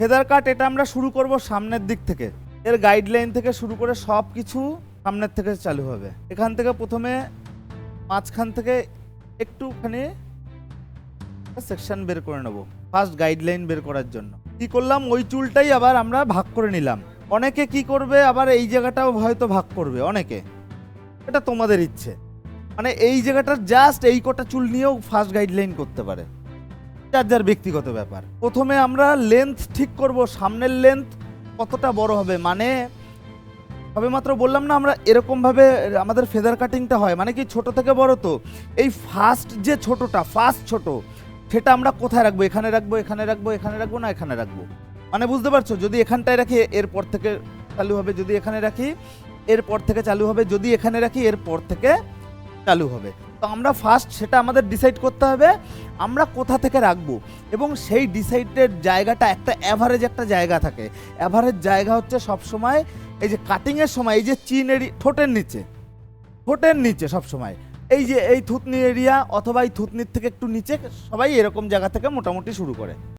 Feather কাট এটা আমরা শুরু করব সামনের দিক থেকে, এর গাইডলাইন থেকে শুরু করে সব কিছু সামনের থেকে চালু হবে। এখান থেকে প্রথমে মাঝখান থেকে একটুখানি সেকশন বের করে নেব ফার্স্ট গাইডলাইন বের করার জন্য। কি করলাম, ওই চুলটাই আবার আমরা ভাগ করে নিলাম। অনেকে কি করবে, আবার এই জায়গাটাও হয়তো ভাগ করবে অনেকে, এটা তোমাদের ইচ্ছে। মানে এই জায়গাটার জাস্ট এই কটা চুল নিয়েও ফার্স্ট গাইডলাইন করতে পারে, যার যার ব্যক্তিগত ব্যাপার। প্রথমে আমরা লেন্থ ঠিক করব, সামনের লেন্থ কতটা বড় হবে। মানে সবে মাত্র বললাম না আমরা এরকমভাবে আমাদের ফেদার কাটিংটা হয়, মানে কি ছোট থেকে বড়। তো এই ফার্স্ট যে ছোটটা, ফার্স্ট ছোট, সেটা আমরা কোথায় রাখবো? এখানে রাখবো, এখানে রাখবো, এখানে রাখবো, না এখানে রাখবো? মানে বুঝতে পারছো, যদি এখানটায় রাখি এরপর থেকে চালু হবে, যদি এখানে রাখি এরপর থেকে চালু হবে, যদি এখানে রাখি এরপর থেকে চালু হবে। তো আমরা ফার্স্ট সেটা আমাদের ডিসাইড করতে হবে আমরা কোথা থেকে রাখবো, এবং সেই ডিসাইডেড জায়গাটা একটা অ্যাভারেজ একটা জায়গা থাকে। অ্যাভারেজ জায়গা হচ্ছে সবসময় এই যে কাটিংয়ের সময় এই যে চিন ঠোঁটের নিচে সবসময় এই যে এই থুতনি এরিয়া অথবা এই থুতনির থেকে একটু নিচে, সবাই এরকম জায়গা থেকে মোটামুটি শুরু করে।